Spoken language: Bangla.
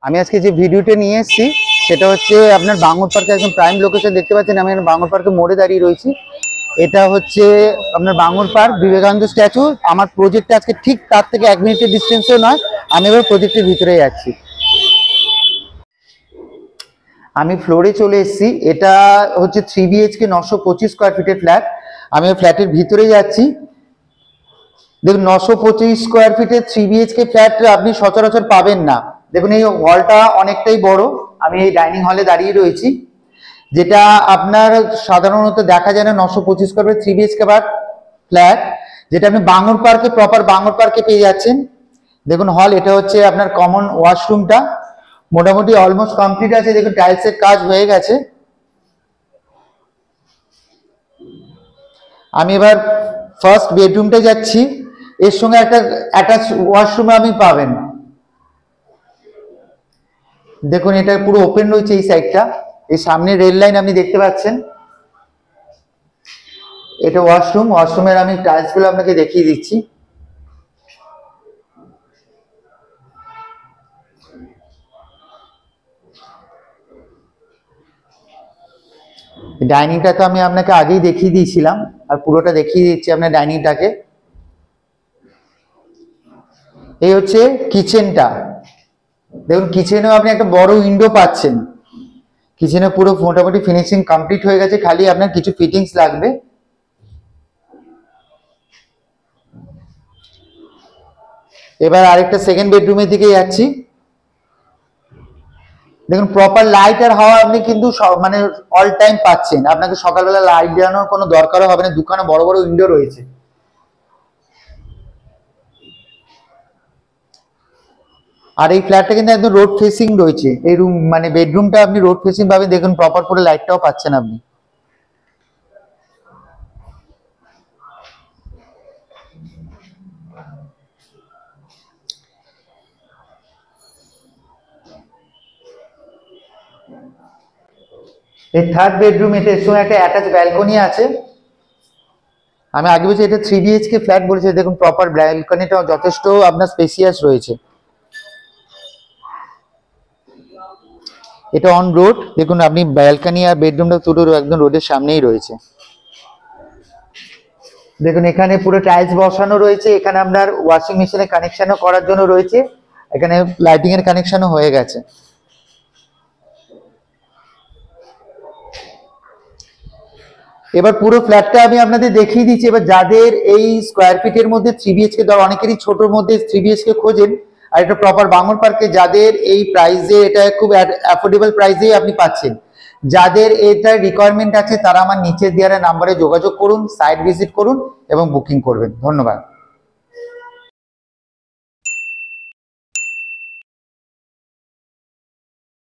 আমি আজকে যে ভিডিওটা নিয়ে এসেছি সেটা হচ্ছে আপনার বাঙুর পার্কে একদম প্রাইম লোকেশন দেখতে পাচ্ছেন। আমি বাঙুর পার্কে মোড়ে দাঁড়িয়ে রয়েছি। এটা হচ্ছে আপনার বাঙুর পার্ক, বিবেকানন্দ স্ট্যাচু। আমার প্রজেক্টটা আজকে ঠিক তার থেকে 1 মিনিটের ডিস্টেন্সও নয়। আমি এবার প্রজেক্টের ভিতরে যাচ্ছি। আমি ফ্লোরে চলে এসেছি। এটা হচ্ছে 3 BHK 925 স্কোয়ার ফিটের ফ্ল্যাট। আমি ফ্ল্যাটের ভিতরে যাচ্ছি। দেখুন, 925 স্কোয়ার ফিটের 3 BHK ফ্ল্যাট আপনি সচরাচর পাবেন না। দেখুন, এই হলটা অনেকটাই বড়। আমি এই ডাইনিং হলে দাঁড়িয়ে রয়েছি, যেটা আপনার সাধারণত দেখা যায় না। 925 স্কোয়ার ফিট 3 BHK ফ্ল্যাট, যেটা আপনি বাঙুর পার্কে, প্রপার বাঙুর পার্কে পেয়ে যাচ্ছেন। দেখুন হল, এটা হচ্ছে আপনার কমন ওয়াশরুমটা। মোটামুটি অলমোস্ট কমপ্লিট আছে। দেখুন টাইলসের কাজ হয়ে গেছে। আমি এবার ফার্স্ট বেডরুমটা যাচ্ছি। এর সঙ্গে একটা অ্যাটাচ ওয়াশরুম আপনি পাবেন। দেখুন, এটা পুরো ওপেন রয়েছে এই সাইডটা। এই সামনে রেল লাইন আপনি দেখতে পাচ্ছেন। এটা ওয়াশরুম। ওয়াশরুমের আমি টাইলসগুলো আপনাকে দেখিয়ে দিচ্ছি। ডাইনিংটা তো আমি আপনাকে আগেই দেখিয়ে দিয়েছিলাম, আর পুরোটা দেখিয়ে দিচ্ছি আপনার ডাইনিংটাকে। এই হচ্ছে কিচেনটা। দেখুন, কিচেনেও আপনি একটা বড় উইন্ডো পাচ্ছেন। কিচেনে পুরো মোটামুটি ফিনিশিং কমপ্লিট হয়ে গেছে, খালি আপনার কিছু ফিটিংস লাগবে। এবার আরেকটা সেকেন্ড বেডরুমের দিকে যাচ্ছি। দেখুন, প্রপার লাইট আর হাওয়া আপনি কিন্তু মানে অল টাইম পাচ্ছেন। আপনাকে সকালবেলা লাইট জ্বালানোর কোনো দরকারও হবে না। দুখানা বড় বড় উইন্ডো রয়েছে। আর এই ফ্ল্যাটটা কিন্তু একদম রোড ফেসিং রয়েছে। এই রুম মানে বেডরুমটা আপনি রোড ফেসিং পাবেন। দেখুন, প্রপার করে লাইটটাও পাচ্ছেন আপনি। এই থার্ড বেডরুম, এর সঙ্গে একটা অ্যাটাচ ব্যালকনি আছে। আমি আগে বলছি এটা 3 BHK ফ্ল্যাট বলেছে। দেখুন, প্রপার ব্যালকনিটা যথেষ্ট আপনার স্পেসিয়াস রয়েছে। এটা অন রোড। দেখুন, আপনি ব্যালকনি আর বেডরুমটা পুরো একদম রোডের সামনেই রয়েছে। দেখুন, এখানে পুরো টাইলস বসানো রয়েছে। এখানে আপনার ওয়াশিং মেশিনের কানেকশনও করার জন্য রয়েছে। এখানে লাইটিং এর কানেকশনও হয়ে গেছে। এবার পুরো ফ্ল্যাটটা আমি আপনাদের দেখিয়ে দিচ্ছি। এবার যাদের এই স্কোয়ার ফিটের মধ্যে 3 BHK, ধর অনেকেরই ছোটোর মধ্যে 3 BHK খোঁজেন, আর এটা প্রপার বাঙুর পার্কে, যাদের এই প্রাইসে, এটা খুব অ্যাফোর্ডেবল প্রাইসেই আপনি পাচ্ছেন। যাদের এটা রিকোয়ারমেন্ট আছে তারা আমার নিচে দেওয়া নাম্বারে যোগাযোগ করুন, সাইট ভিজিট করুন এবং বুকিং করবেন। ধন্যবাদ।